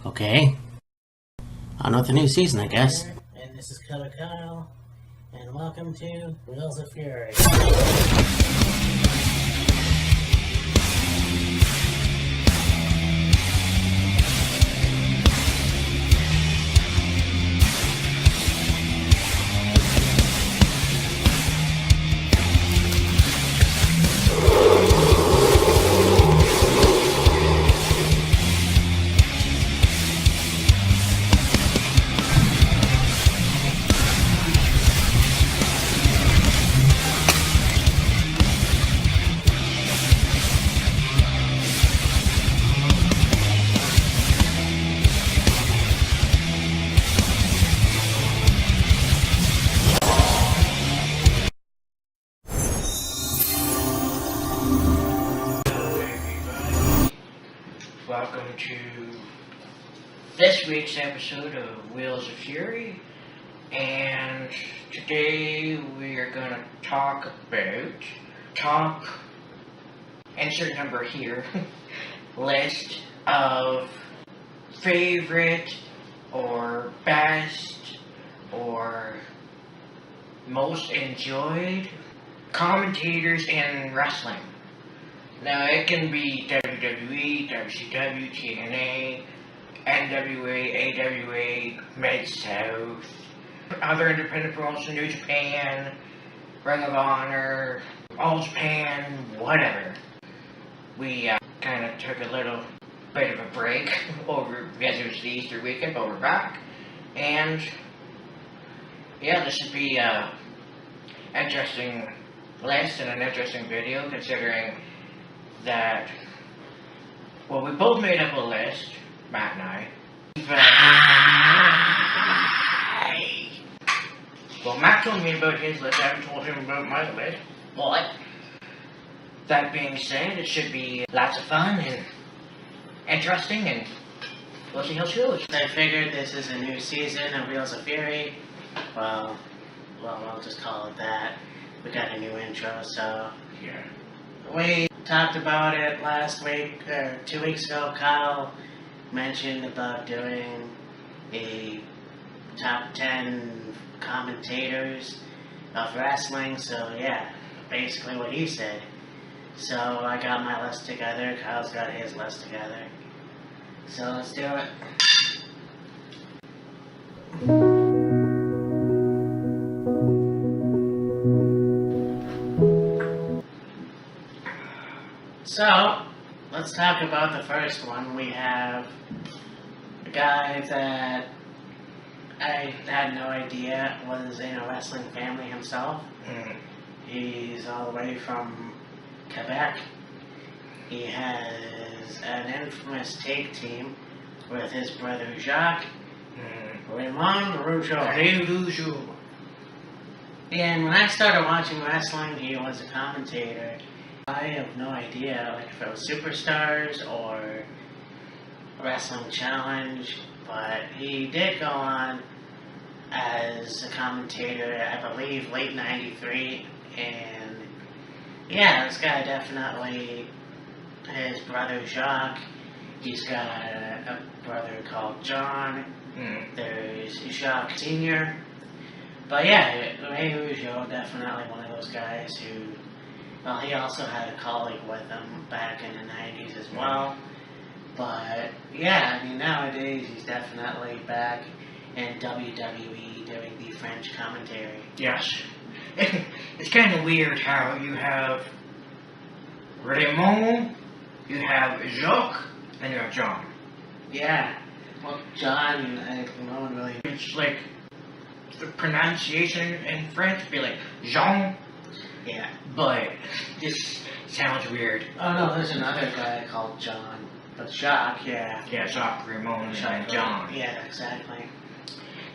Okay. On with the new season, I guess. And this is Color Kyle, and welcome to Wheels of Fury. Welcome to this week's episode of Wheels of Fury, and today we are going to talk insert number here, list of favorite or best or most enjoyed commentators in wrestling. Now, it can be WWE, WCW, TNA, NWA, AWA, Mid-South, other independent promotions, New Japan, Ring of Honor, All Japan, whatever. We kind of took a little bit of a break because it was the Easter weekend, but we're back. And, yeah, this would be an interesting list and an interesting video, considering that, well, we both made up a list, Matt and I. Well, Matt told me about his list, I haven't told him about my list, but that being said, it should be lots of fun and interesting, and we'll see how it goes. I figured this is a new season of Wheels of Fury. Well, I'll just call it that. We got a new intro, so Yeah. we talked about it last week, or 2 weeks ago. Kyle mentioned about doing a top 10 commentators of wrestling, so yeah, basically what he said. So I got my list together, Kyle's got his list together. So let's do it. So, let's talk about the first one. We have a guy that I had no idea was in a wrestling family himself. He's all the way from Quebec. He has an infamous tag team with his brother Jacques, Raymond Rougeau. And when I started watching wrestling, he was a commentator. I have no idea, like, if it was Superstars or Wrestling Challenge, but he did go on as a commentator, I believe, late '93, and yeah, this guy definitely, his brother Jacques, he's got a brother called John, there's Jacques Sr., but yeah, Ray Rougeau, definitely one of those guys who, well, he also had a colleague with him back in the 90s as well. But, yeah, I mean, nowadays he's definitely back in WWE doing the French commentary. Yes. It's kind of weird how you have Raymond, you have Jacques, and you have John. Yeah. Well, John, no one really... It's like, the pronunciation in French would be like Jean. Yeah. But this sounds weird. Oh, no, there's another guy called John. But Jacques, yeah. Yeah, Jacques, Raymond, and John. Yeah, exactly.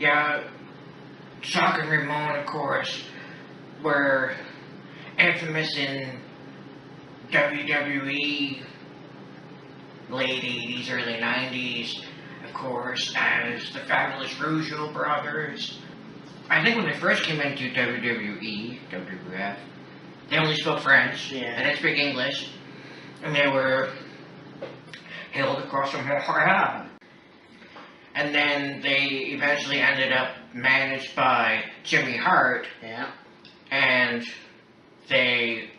Yeah, Jacques and Raymond, of course, were infamous in WWE late 80s, early 90s, of course, as the Fabulous Rougeau brothers. I think when they first came into WWE, WWF, they only spoke French. Yeah. They didn't speak English. and they were hailed across from Montreal. And then they eventually ended up managed by Jimmy Hart, Yeah. and they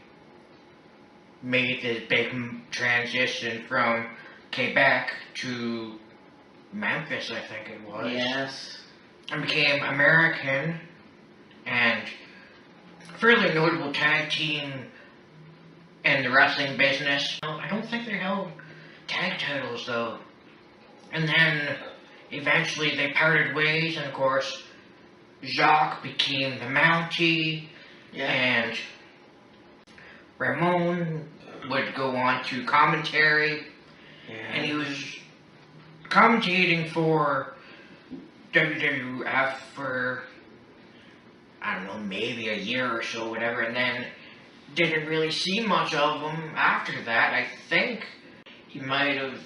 made this big transition from Quebec to Memphis, I think it was. Yes. And became American and fairly notable tag team in the wrestling business. I don't think they held tag titles though. And then eventually they parted ways, and of course Jacques became the Mountie, Yeah. and Ramon would go on to commentary, and he was commentating for WWF for, I don't know, maybe a year or so, whatever, and then didn't really see much of him after that. I think he might have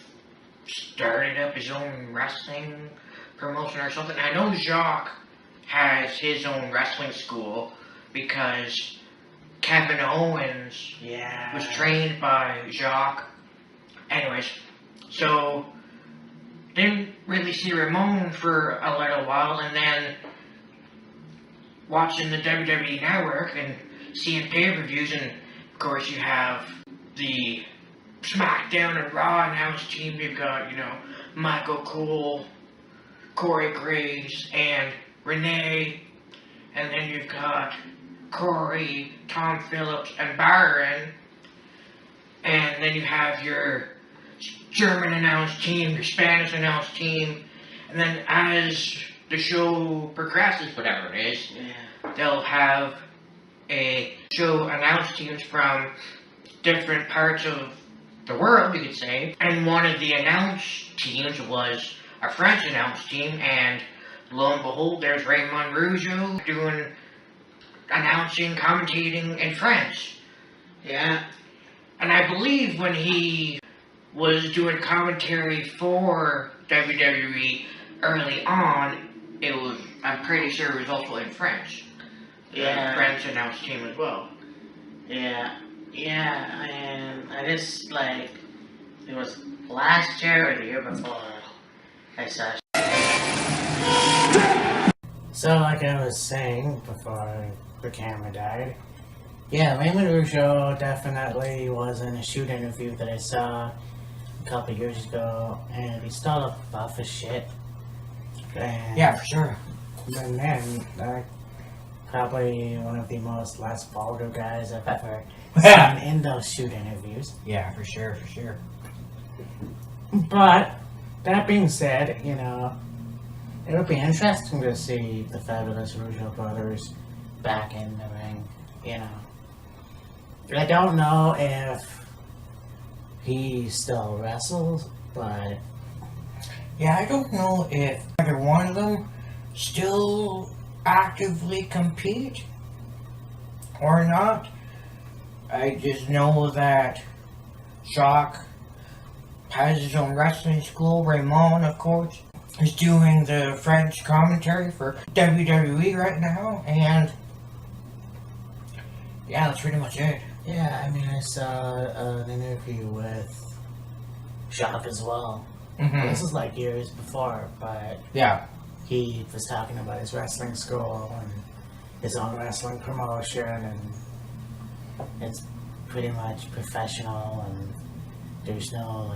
started up his own wrestling promotion or something. I know Jacques has his own wrestling school because Kevin Owens Yeah. was trained by Jacques. Anyways, so didn't really see Ramon for a little while, and then watching the WWE Network and seeing pay-per-views, and of course you have the SmackDown and Raw announced team. You've got, Michael Cole, Corey Graves, and Renee, and then you've got Corey, Tom Phillips, and Byron, and then you have your German announced team, your Spanish announced team, and then as the show progresses, whatever it is, they'll have a show announced teams from different parts of the world, you could say, and one of the announced teams was a French announced team, and lo and behold, there's Raymond Rougeau doing announcing, commentating in French. Yeah. And I believe when he was doing commentary for WWE early on, I'm pretty sure it was also in French. Yeah. The French announced team as well. Yeah. Yeah, and I just, it was last year or the year before I saw. So, like I was saying before the camera died, yeah, Raymond Rougeau definitely was in a shoot interview that I saw a couple years ago, and he still looked buff as shit. And Yeah, for sure. And then, probably one of the most less vulgar guys I've ever seen in those shoot interviews. Yeah, for sure, for sure. But, that being said, it would be interesting to see the fabulous Rougeau brothers back in the ring, I don't know if he still wrestles, but... Yeah, I don't know if either one of them still actively compete or not. I just know that Jacques has his own wrestling school. Raymond, of course, is doing the French commentary for WWE right now, and yeah, that's pretty much it. Yeah, I saw an interview with Jacques as well. Mm-hmm. This is years before, but Yeah. he was talking about his wrestling school and his own wrestling promotion, and it's pretty much professional, and there's no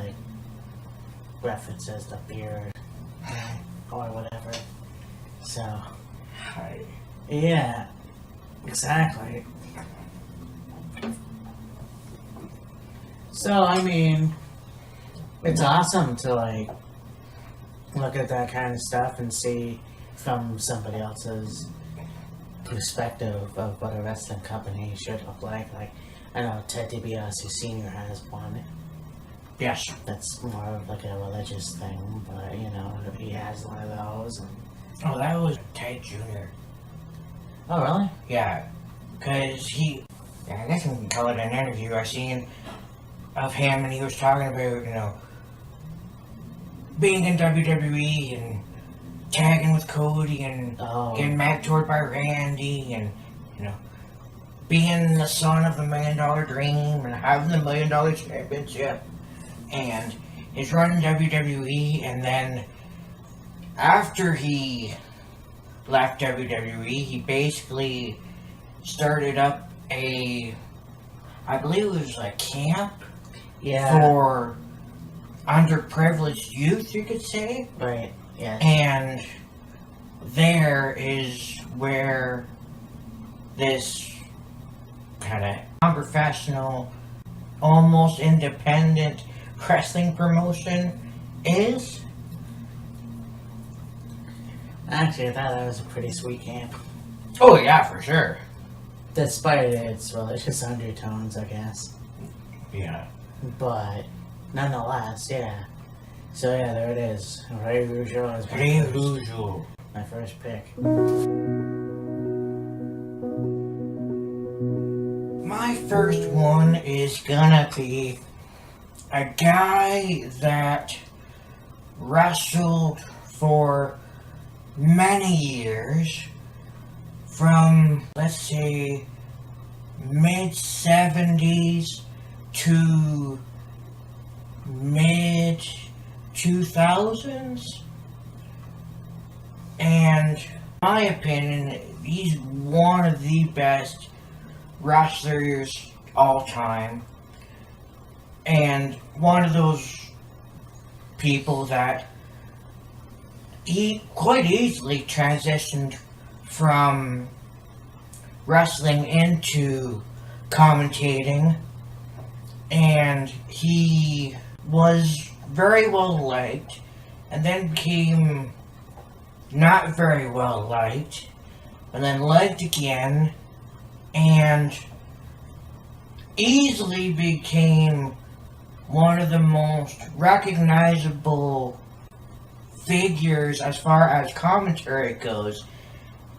references to beard or whatever. So, yeah, exactly. So, it's awesome to look at that kind of stuff and see from somebody else's perspective of what a wrestling company should look like. I know Ted DiBiase Sr. has one. Yes. That's more of a religious thing, but he has one of those. And... Oh, that was Ted Jr. Oh, really? Yeah, because I guess we can call it an interview I seen of him, and he was talking about, being in WWE and tagging with Cody and getting mentored by Randy and, being the son of the $1 Million Dream and having the $1 Million Championship, and he's running WWE, and then after he left WWE, he basically started up I believe it was a camp for underprivileged youth, you could say. Right, yeah. And there is where this kind of non-professional, almost independent wrestling promotion is. Actually, I thought that was a pretty sweet camp. Oh yeah, for sure. Despite its religious undertones, I guess. Yeah. But, nonetheless, yeah. So yeah, there it is. Ray Rougeau is my first pick. My first one is gonna be a guy that wrestled for many years, from, let's say, mid-70s to mid-2000s. And in my opinion, he's one of the best wrestlers all time. And one of those people that he quite easily transitioned from wrestling into commentating, and he was very well liked, and then became not very well liked, and then liked again, and easily became one of the most recognizable figures as far as commentary goes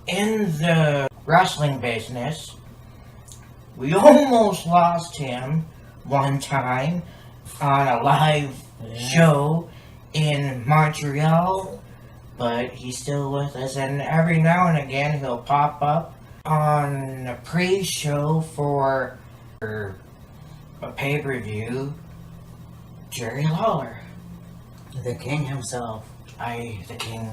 in the wrestling business. We almost lost him one time on a live show in Montreal, but he's still with us, and every now and again he'll pop up on a pre-show for a pay-per-view. Jerry Lawler, The King himself. the King.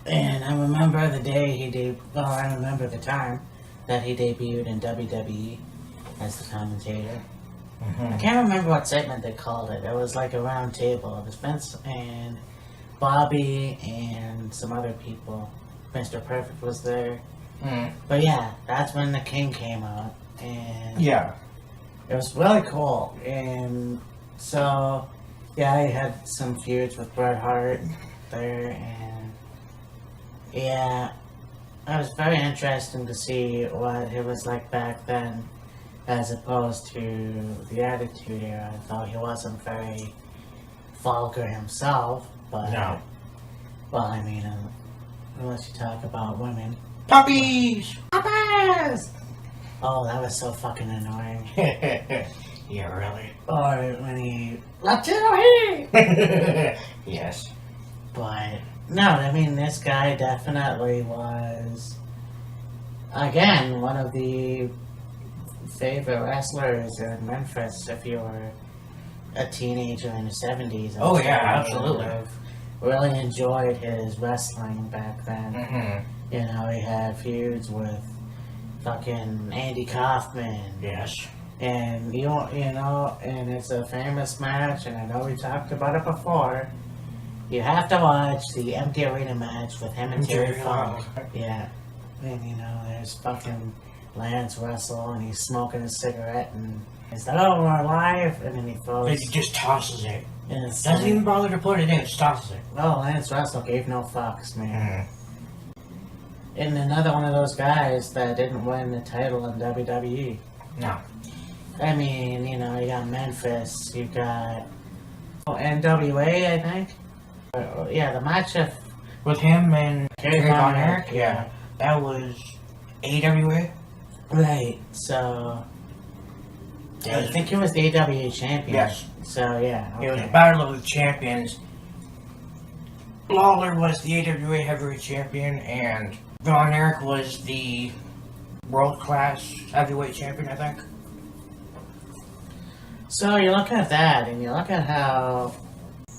And I remember the day I remember the time that he debuted in WWE as the commentator. I can't remember what segment they called it. It was like a round table. It was Vince and Bobby and some other people. Mr. Perfect was there. But yeah, that's when the King came out. And Yeah. it was really cool. And so, yeah, I had some feuds with Bret Hart there. And yeah, it was very interesting to see what it was like back then, as opposed to the Attitude Era. Though he wasn't very vulgar himself, but No. well, I mean, unless you talk about women. Puppies! Puppies! Oh, that was so fucking annoying. Yeah, really. Or when he Latino Heat. Yes. But no, I mean, this guy definitely was, again, one of the favorite wrestlers in Memphis if you were a teenager in the 70s. Oh, yeah, I'm sure you absolutely. would have really enjoyed his wrestling back then. You know, he had feuds with fucking Andy Kaufman. Yes. And you know, and it's a famous match, and I know we talked about it before. You have to watch the Empty Arena match with him and Terry Funk. Yeah. And you know, there's fucking Lance Russell, and he's smoking a cigarette, and he's like, "Oh, we're live," and then he throws. He just tosses it. And it's Doesn't like, even bother to put it in, just tosses it. oh, Lance Russell gave no fucks, man. And another one of those guys that didn't win the title in WWE. No. I mean, you know, you got Memphis, you got NWA, I think. Yeah, the match of With him and Kerry Von Von Erich, Erich, yeah. That was AWA. right. So I think he was the AWA champion. Yes. So yeah, It was a okay. battle of the champions. Lawler was the AWA heavyweight champion, and Von Erich was the world-class heavyweight champion, I think. So you look at that, and you look at how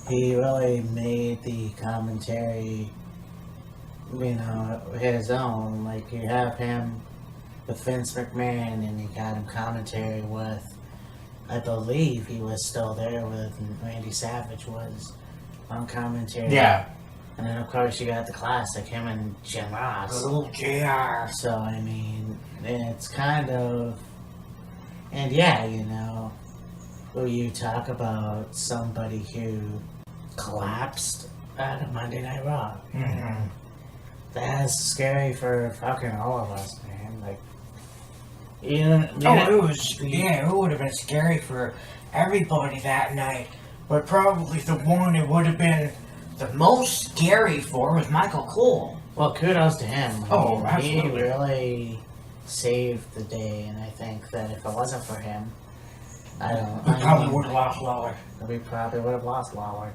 he really made the commentary, his own. Like, you have him with Vince McMahon, and you got him commentary with, I believe he was still there with Randy Savage was on commentary. Yeah. And then, of course, you got the classic, him and Jim Ross. Oh, JR. So, I mean, it's kind of... And yeah, when you talk about somebody who collapsed out of Monday Night Raw, Mm-hmm. that's scary for fucking all of us, man. Like, it would have been scary for everybody that night. But probably the one it would have been the most scary for was Michael Cole. Well, kudos to him. Oh, He absolutely. really saved the day, and I think that if it wasn't for him, We probably would have lost Lawler. we probably would have lost Lawler.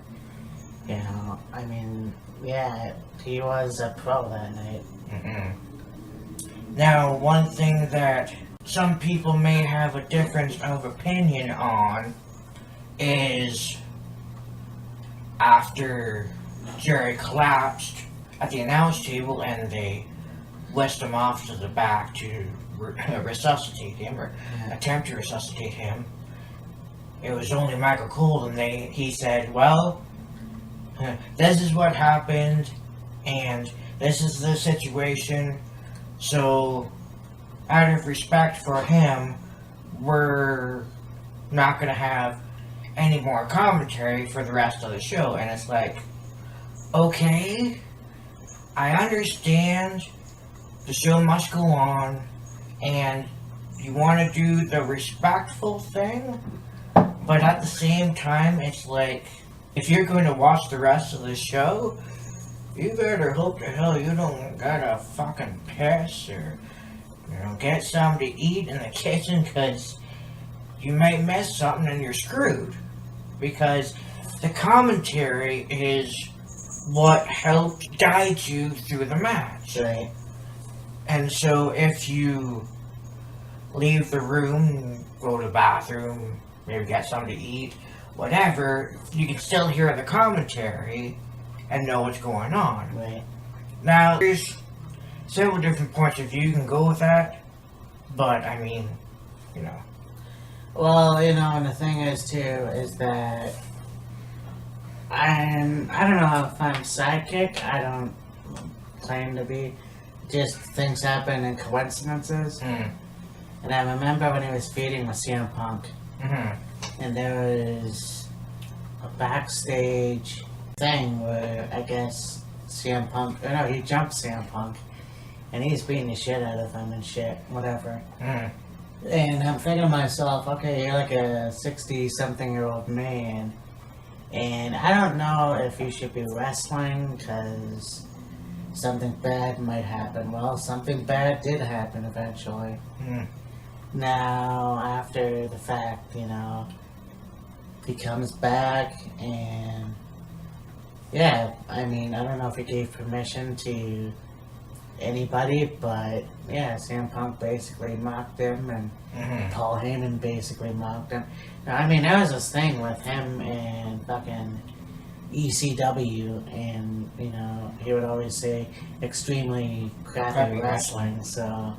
I mean, yeah, he was a pro that night. Mm-hmm. Now, one thing that some people may have a difference of opinion on is after Jerry collapsed at the announce table and they whisked him off to the back to resuscitate him or attempt to resuscitate him. It was only Michael Cole, and he said, well, this is what happened, and this is the situation, so out of respect for him, we're not going to have any more commentary for the rest of the show. And it's like, okay, I understand the show must go on, and you want to do the respectful thing, but at the same time, it's like, if you're going to watch the rest of the show, you better hope to hell you don't gotta fucking piss or, get something to eat in the kitchen, because you might miss something and you're screwed. Because the commentary is what helped guide you through the match. Right. And so if you leave the room, go to the bathroom, maybe get something to eat, whatever, you can still hear the commentary and know what's going on. Right. Now, there's several different points of view you can go with that, but I mean, Well, and the thing is too, is that I don't know if I'm sidekick. I don't claim to be. Just things happen and coincidences. Mm. And I remember when he was feeding with CM Punk, Mm-hmm. and there was a backstage thing where I guess CM Punk, he jumped CM Punk, and he's beating the shit out of him and shit, whatever. Mm. And I'm thinking to myself, okay, you're like a 60-something-year-old man, and I don't know if you should be wrestling because something bad might happen. Well, something bad did happen eventually. Mm. Now, after the fact, he comes back, and yeah, I mean, I don't know if he gave permission to anybody, but yeah, CM Punk basically mocked him, and Mm-hmm. Paul Heyman basically mocked him. Now, I mean, there was this thing with him and fucking ECW, and he would always say extremely crappy wrestling, so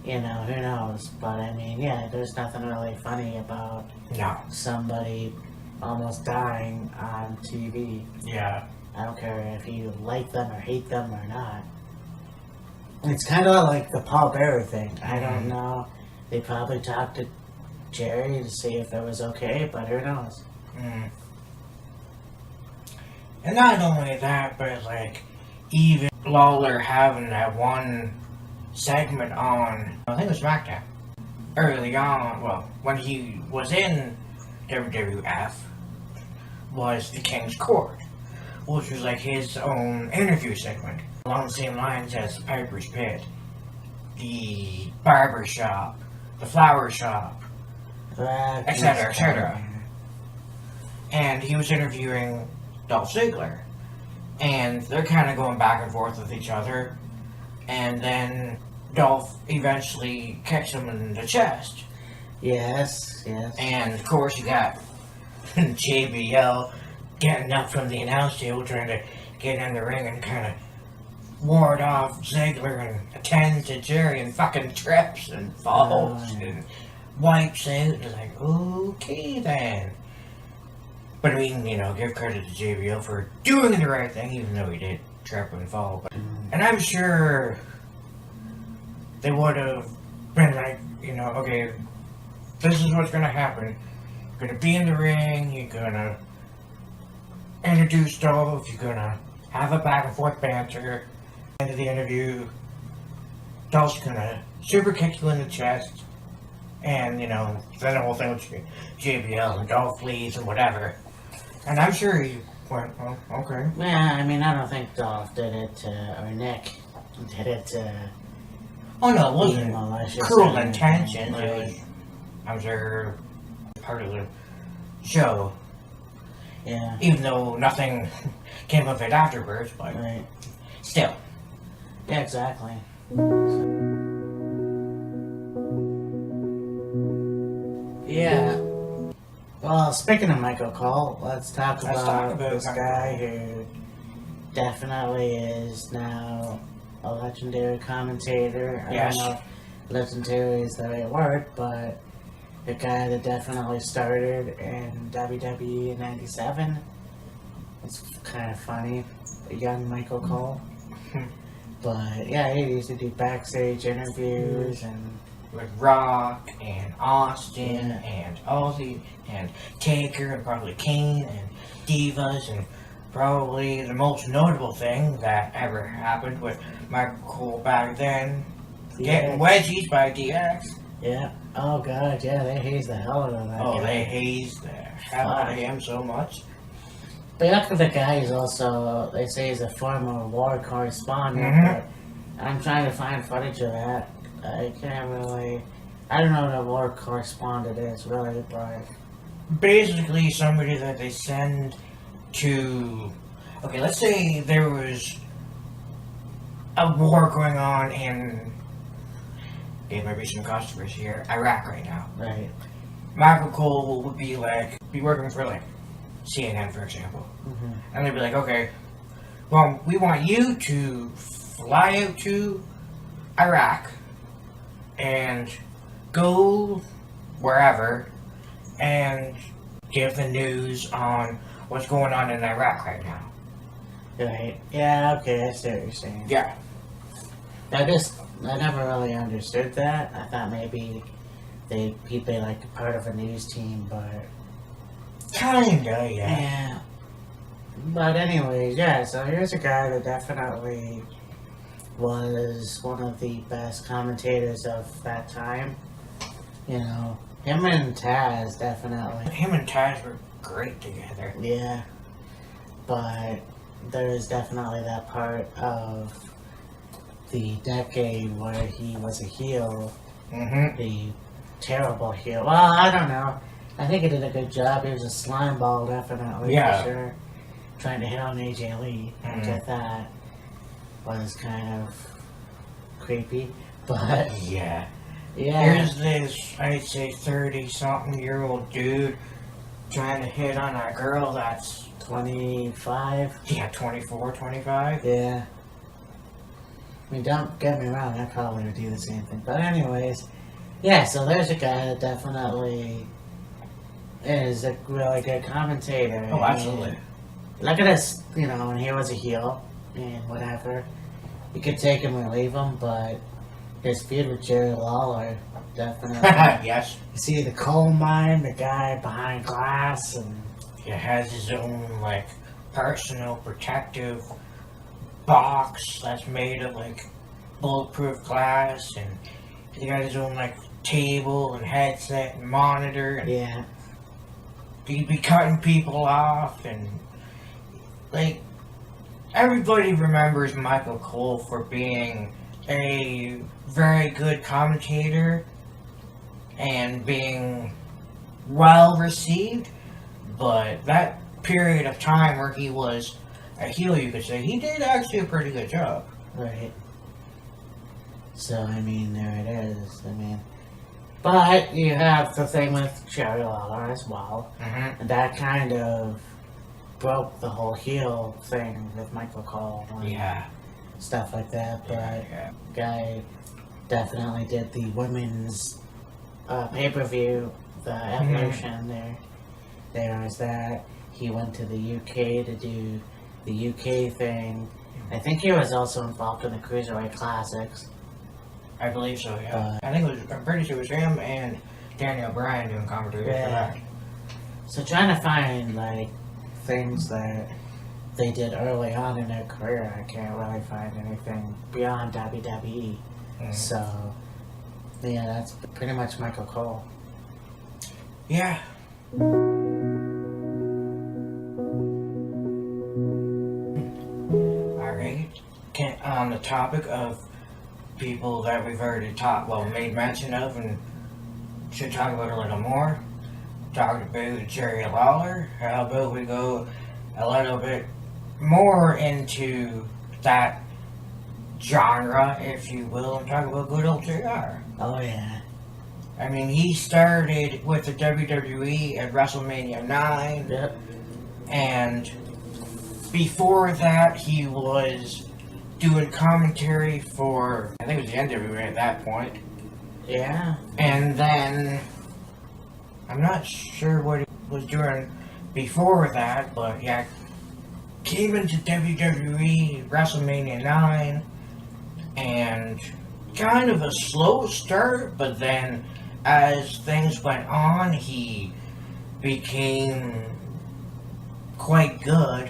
who knows? But I mean, yeah, there's nothing really funny about No. somebody almost dying on TV. Yeah. I don't care if you like them or hate them or not. It's kind of like the Paul Bearer thing. I don't know. They probably talked to Jerry to see if it was okay, but who knows? Mm. And not only that, but even Lawler having that one segment on, I think it was SmackDown, early on, well, when he was in WWF, was the King's Court, which was his own interview segment, along the same lines as the Piper's Pit, the barber shop, the flower shop, etc., etc. And he was interviewing Dolph Ziggler, and they're kind of going back and forth with each other, and then Dolph eventually kicks him in the chest. Yes. And of course you got JBL getting up from the announce table trying to get in the ring and kind of ward off Ziggler and attend to Jerry and fucking trips and falls and wipes out. It's like, okay then. But I mean, give credit to JBL for doing the right thing, even though he did trip and fall. And I'm sure they would have been like, okay, this is what's gonna happen. You're gonna be in the ring, you're gonna introduce Dolph, you're gonna have a back and forth banter. End of the interview, Dolph's gonna super kick you in the chest, and then the whole thing with JBL and Dolph leaves and whatever. And I'm sure he went, oh, okay. Yeah, I mean, I don't think Dolph did it, or Nick did it, Oh no, it wasn't malicious. cruel intentions. Right. It was, I'm sure, part of the show. Yeah. Even though nothing came of it afterwards, but Right. still. Yeah, exactly. Yeah. Well, speaking of Michael Cole, let's talk about this guy who definitely is now a legendary commentator. Yes. I don't know if legendary is the right word, but the guy that definitely started in WWE in '97. It's kind of funny, a young Michael Cole. But yeah, he used to do backstage interviews and With Rock and Austin Yeah. and Ozzy and Taker and probably Kane and Divas, and probably the most notable thing that ever happened with Michael Cole back then, getting wedgies by DX. yeah. Oh god, yeah, they hazed the hell out of that Oh, guy. they hazed the hell out of him so much. But look at the guy who's also, they say he's a former war correspondent, Mhm. but I'm trying to find footage of that. I can't really, I don't know what a war correspondent is really, but Basically, somebody that they send to. Okay, let's say there was a war going on in. There might be some controversy here. Iraq right now. right. Michael Cole would be working for CNN, for example. Hmm. And they'd be like, okay, well, we want you to fly out to Iraq and go wherever and give the news on what's going on in Iraq right now. Right. Yeah, okay, I see what you're saying. Yeah. I never really understood that. I thought maybe he'd be like a part of a news team, but Kinda, yeah. yeah. But anyways, yeah, so here's a guy that definitely was one of the best commentators of that time. Him and Taz definitely. Him and Taz were great together. Yeah. But there is definitely that part of the decade where he was a heel, Mm-hmm. the terrible heel. Well, I don't know. I think he did a good job. He was a slime ball, definitely, Yeah. for sure. Trying to hit on AJ Lee. I Mhm. get that. Was kind of creepy. But, Yeah. yeah. Here's this, I'd say, 30-something-year-old dude trying to hit on a girl that's, 25. 24, 25. Yeah. I mean, don't get me wrong, I probably would do the same thing. But anyways, yeah, so there's a guy that definitely is a really good commentator. Oh, absolutely. And look at this, when he was a heel and whatever. You could take him or leave him, but his feud with Jerry Lawler, definitely. Yes. You see the coal mine, the guy behind glass, and He has his own, personal protective box that's made of, bulletproof glass, and he got his own, table and headset and monitor, and yeah. he'd be cutting people off, and, everybody remembers Michael Cole for being a very good commentator and being well received, but that period of time where he was a heel, you could say, he did actually a pretty good job. Right. So, I mean, there it is. I mean, but you have the thing with Jerry Lawler as well. Mm-hmm. And that kind of broke the whole heel thing with Michael Cole and Yeah. stuff like that. But Yeah. guy definitely did the women's pay-per-view, the Evolution there. There is that. He went to the UK to do the UK thing. I think he was also involved in the Cruiserweight Classics. I believe so, yeah. I think it was, I'm pretty sure it was him and Daniel Bryan doing commentary for that. So trying to find, like, things that they did early on in their career, I can't really find anything beyond WWE. So, yeah, that's pretty much Michael Cole. Yeah. Alright. On the topic of people that we've already made mention of and should talk about a little more. Talked about Jerry Lawler. How about we go a little bit more into that genre, if you will, and talk about good old JR. Oh, yeah. I mean, he started with the WWE at WrestleMania 9, Yep. and before that, he was doing commentary for, I think it was the NWA at that point. Yeah. And then, I'm not sure what he was doing before that, but yeah, came into WWE, WrestleMania 9, and kind of a slow start, but then as things went on, he became quite good,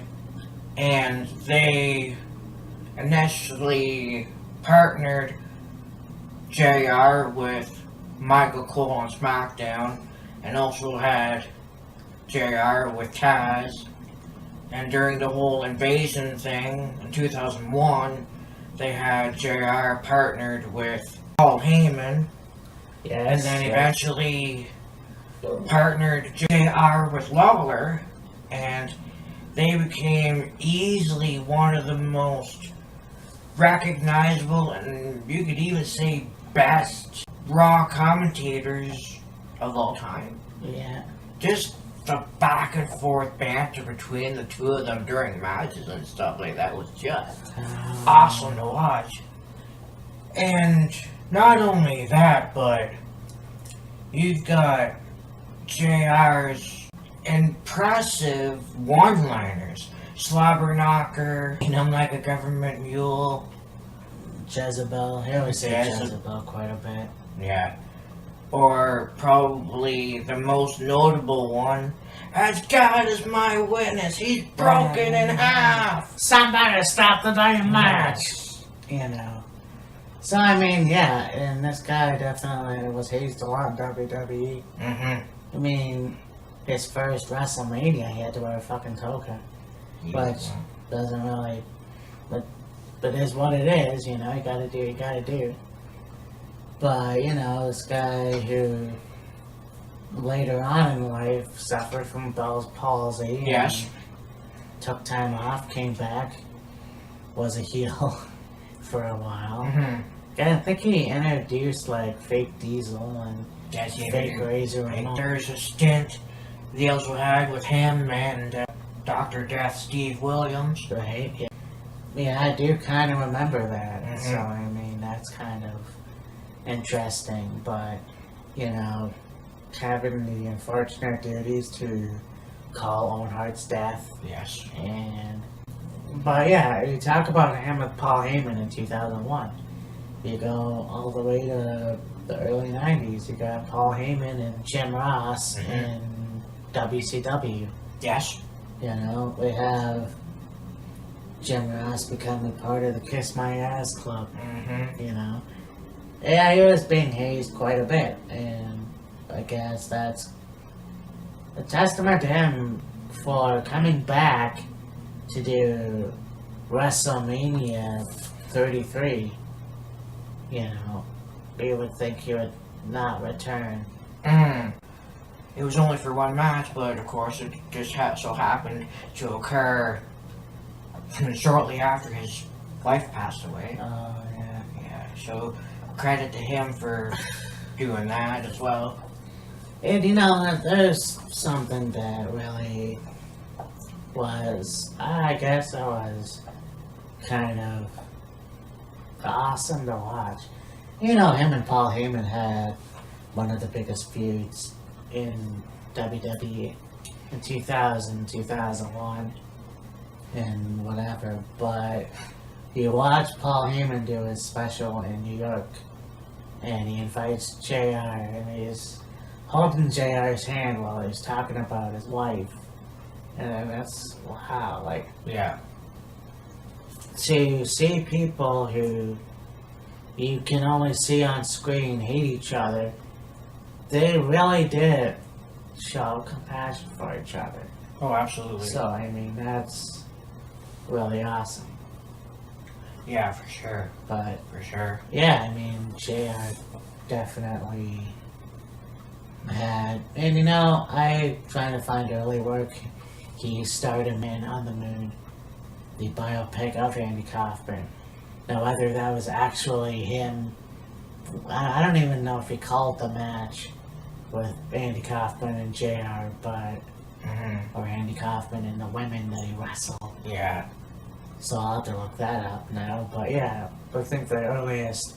and they initially partnered JR with Michael Cole on SmackDown, and also had JR with Taz. And during the whole Invasion thing in 2001, they had JR partnered with Paul Heyman, Yes. and then eventually partnered JR with Lawler, and they became easily one of the most recognizable, and you could even say best, Raw commentators of all time. Yeah. Just the back and forth banter between the two of them during matches and stuff like that was just awesome to watch. And not only that, but you've got JR's impressive one-liners. Slobber knocker, I'm like a government mule. Jezebel. He always say Jezebel quite a bit. Yeah. Or probably the most notable one, as God is my witness, he's broken in half. Somebody stop the damn match. You know. So, I mean, yeah, and this guy definitely was hazed a lot in WWE. Mm-hmm. I mean, his first WrestleMania, he had to wear a fucking toga. Which doesn't really, but is what it is, you know, you gotta do what you gotta do. But, you know, this guy who later on in life suffered from Bell's palsy. Yes. And took time off, came back, was a heel for a while. Mm-hmm. I think he introduced, like, fake Diesel and Yes, he fake did. Razor Ramon. There's a stint they also had with him and Dr. Death Steve Williams. Right, yeah. Yeah, I do kind of remember that. Mhm. So, I mean, that's kind of interesting. But, you know, having the unfortunate duties to call Owen Hart's death. Yes. But, yeah, you talk about him with Paul Heyman in 2001. You go all the way to the early 90s. You got Paul Heyman and Jim Ross in WCW. Yes. You know, we have Jim Ross becoming part of the Kiss My Ass Club, Mm-hmm. you know. Yeah, he was being hazed quite a bit, and I guess that's a testament to him for coming back to do WrestleMania 33. You know, you would think he would not return. Mm. It was only for one match, but of course it just so happened to occur shortly after his wife passed away. Oh, yeah. Yeah, so credit to him for doing that as well. And there's something that really was, I guess, it was kind of awesome to watch. Him and Paul Heyman had one of the biggest feuds in WWE in 2000, 2001, and whatever. But you watch Paul Heyman do his special in New York, and he invites JR, and he's holding JR's hand while he's talking about his wife. And that's, wow, like, Yeah. to see people who you can only see on screen hate each other, they really did show compassion for each other. Oh, absolutely. So, I mean, that's really awesome. Yeah, for sure. But, For sure. yeah, I mean, JR definitely had, and I trying to find early work. He starred in Man on the Moon, the biopic of Andy Kaufman. Now, whether that was actually him, I don't even know if he called the match with Andy Kaufman and JR, but, or Andy Kaufman and the women that he wrestled. Yeah. So I'll have to look that up now. But yeah, I think the earliest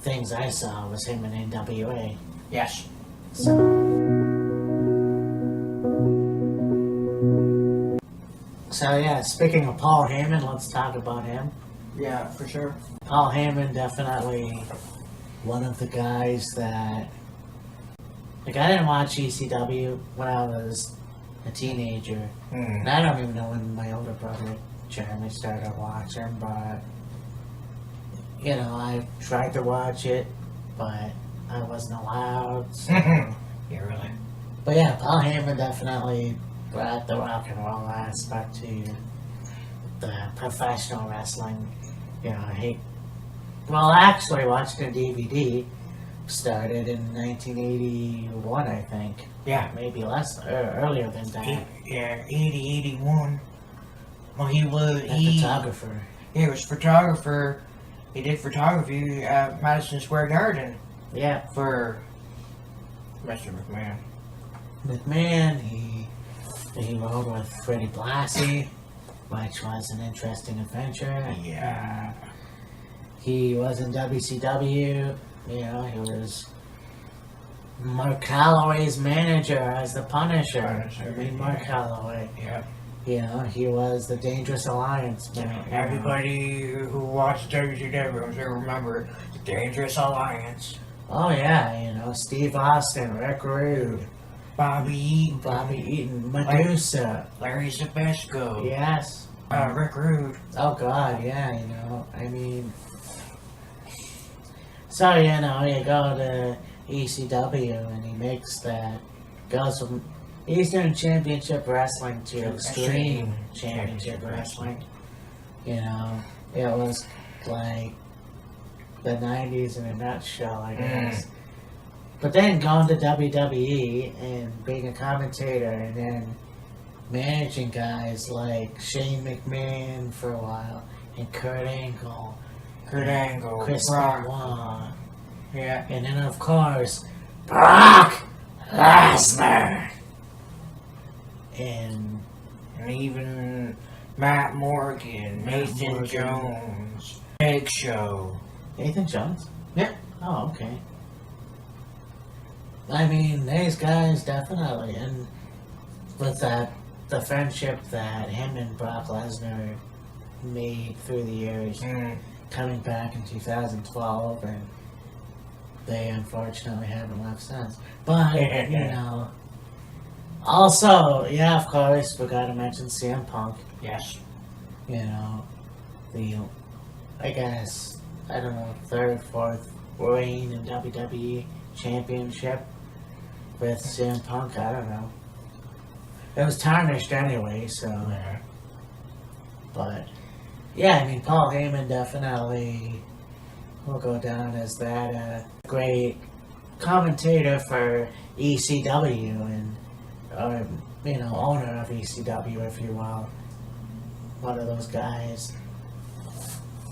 things I saw was him in NWA. Yes. So yeah, speaking of Paul Heyman, let's talk about him. Yeah, for sure. Paul Heyman, definitely one of the guys that, like, I didn't watch ECW when I was a teenager. Mm. And I don't even know when my older brother Jeremy started watching, but I tried to watch it, but I wasn't allowed. So. Yeah, really. But yeah, Paul Heyman definitely brought the rock and roll aspect to the professional wrestling. I actually watched a DVD. Started in 1981, I think. Yeah. Maybe less, earlier than that. Yeah, 80, 81. Well, he was... A photographer. He was photographer. He did photography at Madison Square Garden Yeah. for Mr. McMahon. McMahon, he rode with Freddie Blassie, which was an interesting adventure. Yeah. He was in WCW. He was Mark Calloway's manager as the Punisher. Mark Calloway. Yeah. He was the Dangerous Alliance man. Everybody who watched WCW, I'm sure remember the Dangerous Alliance. Oh yeah, Steve Austin, Rick Rude, Bobby Eaton, Medusa, Larry Zbyszko. yes. Rick Rude. Oh God, yeah, I mean. So you go to ECW and he makes that, goes from Eastern Championship Wrestling to Extreme Championship Wrestling. It was like the 90s in a nutshell, I guess. But then going to WWE and being a commentator and then managing guys like Shane McMahon for a while and Kurt Angle, Chris Brock. Benoit, Yeah. and then of course Brock Lesnar. And even Matt Morgan, Nathan Jones, Big Show. Nathan Jones? Yeah. Oh, okay. I mean, these guys definitely, and with the friendship that him and Brock Lesnar made through the years, coming back in 2012, and they unfortunately haven't left since. But, also, yeah, of course, we gotta mention CM Punk. Yes. I guess, I don't know, third, fourth reign in WWE Championship with CM Punk, I don't know. It was tarnished anyway, so. But, yeah, I mean, Paul Heyman definitely will go down as that great commentator for ECW and, owner of ECW, if you will. One of those guys.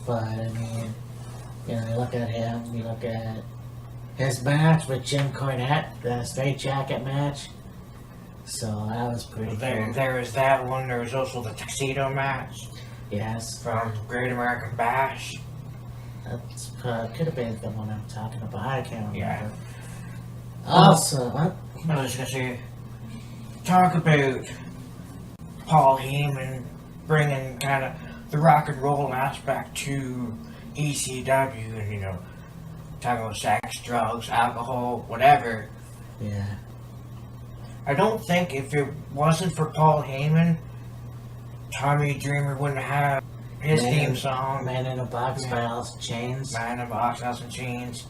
But, I mean, You know, you look at him, you look at his match with Jim Cornette, the straight jacket match. So that was pretty cool. There was that one. There was also the tuxedo match Yes, from Great American Bash. that's could have been the one I'm talking about. I can't remember. Yeah. Also, what? I was gonna say, talk about Paul Heyman bringing kind of the rock and roll aspect to ECW, and you know, talking about sex, drugs, alcohol, whatever. Yeah. I don't think if it wasn't for Paul Heyman, Tommy Dreamer wouldn't have his theme song. Man in a Box Yeah. by Alice in Chains. Man in Box, House and Chains.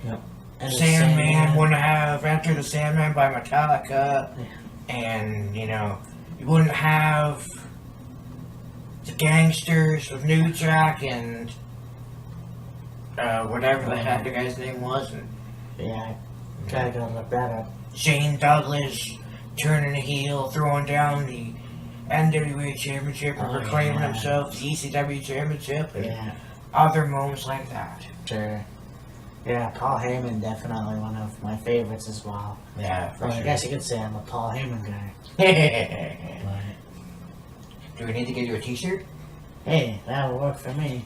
And the Sandman wouldn't have Enter the Sandman by Metallica. Yeah. And, you know, you wouldn't have the Gangsters of New Jack and whatever the heck the guy's name was. And Yeah, gotta go look that up. Shane Douglas turning a heel, throwing down the NWA Championship and Oh, proclaiming yeah. himself the ECW Championship and Yeah, other moments like that. sure. Yeah, Paul Heyman, definitely one of my favorites as well. Yeah, for Well, I sure. guess you could say I'm a Paul Heyman guy. But, Do we need to get you a t-shirt? hey, that'll work for me.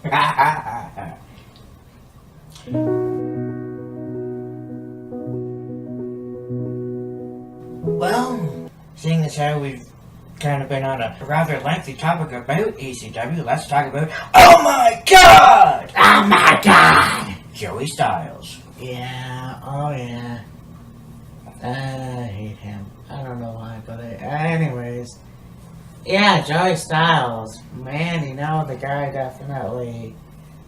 Well, seeing as how we've kind of been on a rather lengthy topic about ECW, let's talk about Oh my God! Oh my god! Joey Styles. Yeah, oh yeah. I hate him. I don't know why, but anyways. Yeah, Joey Styles. Man, you know, the guy definitely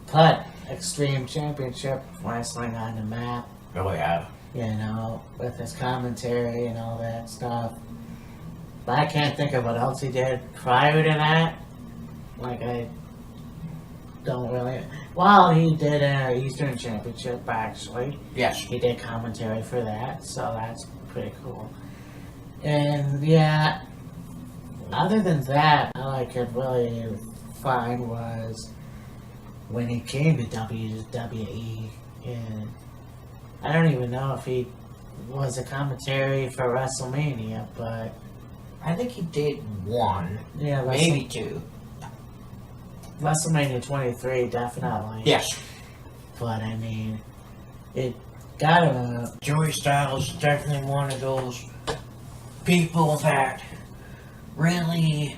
put Extreme Championship Wrestling on the map. Oh yeah. You know, with his commentary and all that stuff. But I can't think of what else he did prior to that. Like, I don't really. Well, he did an Eastern Championship, actually. Yes. He did commentary for that, so that's pretty cool. And, yeah, other than that, all I could really find was when he came to WWE, and I don't even know if he was a commentary for WrestleMania, but I think he did one, yeah, maybe two. WrestleMania 23 definitely. Yes. But I mean, it got him Joey Styles is definitely one of those people that really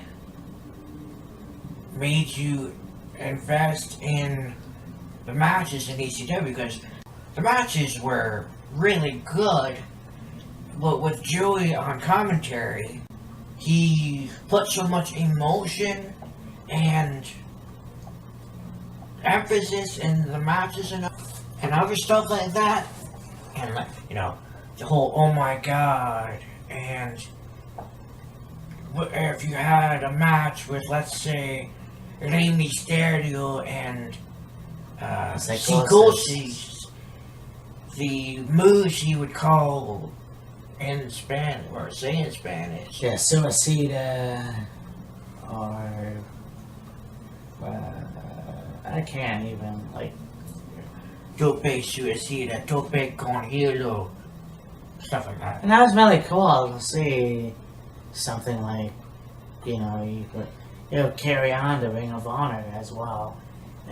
made you invest in the matches in ECW, because the matches were really good, but with Joey on commentary, he put so much emotion and emphasis in the matches and other stuff like that. And, like, you know, the whole oh my god, and if you had a match with, let's say, Rey Mysterio and Psychosis, the moves he would call in Spanish, or say in Spanish. yeah, Suicida, or I can't even, like, Tope Suicida, Tope con Hilo, stuff like that. and that was really cool to see something like, you know, you would carry on to Ring of Honor as well.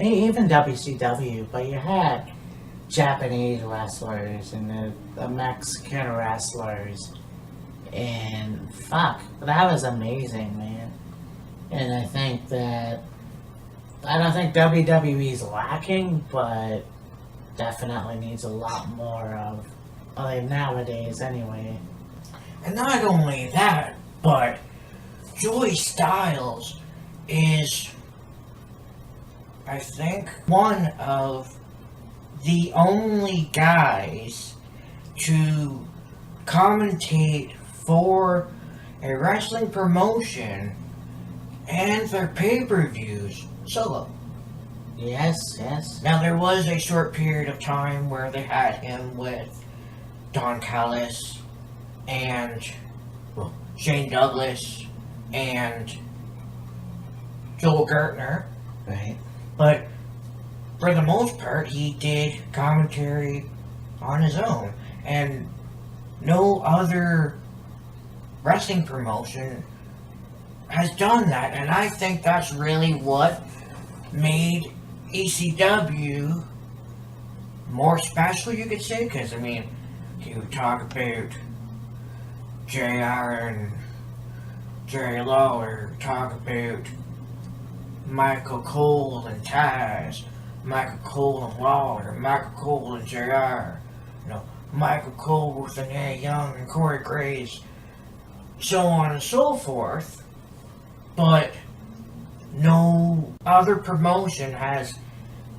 Even WCW, but you had Japanese wrestlers and the Mexican wrestlers, and fuck, that was amazing, man. And I think that, I don't think WWE's lacking, but definitely needs a lot more of, like, nowadays anyway. And not only that, but Joey Styles is, I think, one of the only guys to commentate for a wrestling promotion and their pay-per-views solo. Yes, yes. Now, there was a short period of time where they had him with Don Callis and Shane Douglas and Joel Gertner, Right. but for the most part, he did commentary on his own, and no other wrestling promotion has done that, and I think that's really what made ECW more special, you could say, because, I mean, you talk about JR and Jerry Lawler, talk about Michael Cole and Taz, Michael Cole and Lawler, Michael Cole and JR, Michael Cole with Renee Young and Corey Graves, so on and so forth, but no other promotion has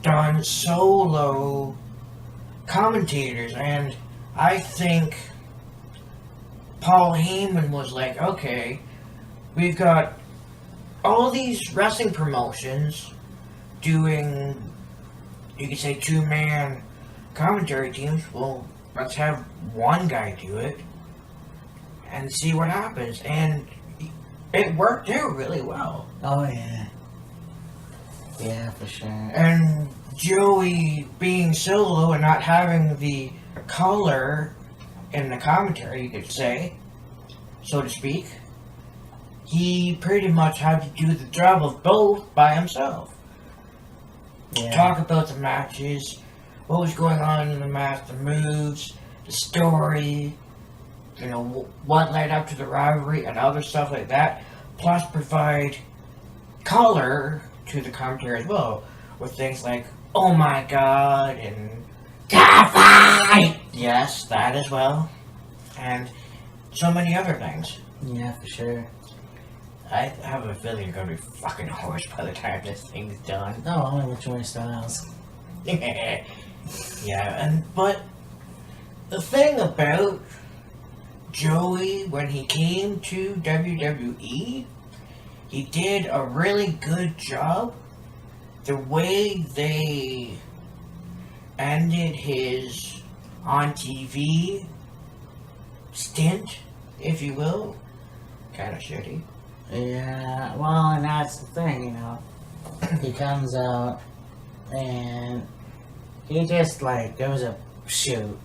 done solo commentators, and I think Paul Heyman was like, okay, we've got all these wrestling promotions doing, you could say, two-man commentary teams. Well, let's have one guy do it and see what happens. And it worked out really well. Oh, yeah. Yeah, for sure. And Joey being solo and not having the color in the commentary, you could say, so to speak, he pretty much had to do the job of both by himself. Yeah. Talk about the matches, what was going on in the match, the moves, the story, what led up to the rivalry and other stuff like that, plus provide color to the commentary as well, with things like, oh my god, and Fight! Yes, that as well, and so many other things. Yeah, for sure. I have a feeling you're gonna be fucking hoarse by the time this thing's done. No, only with Joey Styles. Yeah, but the thing about Joey, when he came to WWE, he did a really good job. The way they ended his on TV stint, if you will, kind of shitty. Yeah, well, and that's the thing, he comes out and he just goes a shoot,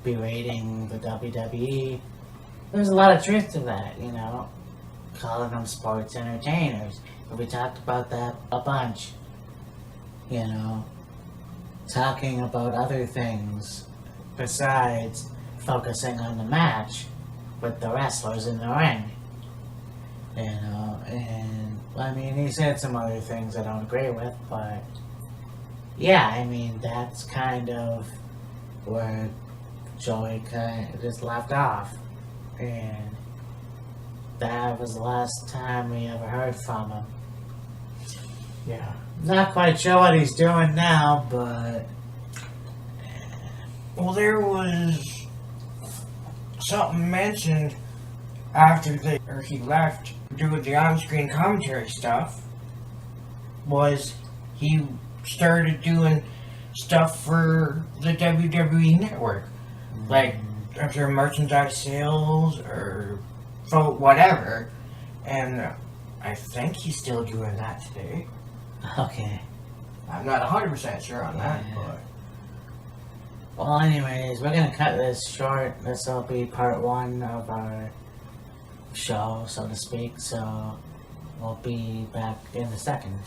berating the WWE. There's a lot of truth to that, calling them sports entertainers. But we talked about that a bunch, talking about other things besides focusing on the match with the wrestlers in the ring. And I mean, he said some other things I don't agree with, but yeah, I mean, that's kind of where Joey kind of just left off, and that was the last time we ever heard from him. Yeah. Not quite sure what he's doing now, but well, there was something mentioned after he left doing the on-screen commentary stuff, was he started doing stuff for the WWE Network, like after merchandise sales or whatever, and I think he's still doing that today. okay. I'm not 100% sure on that, but Well, anyways, we're gonna cut this short. This will be part one of our show, so to speak. So we'll be back in a second.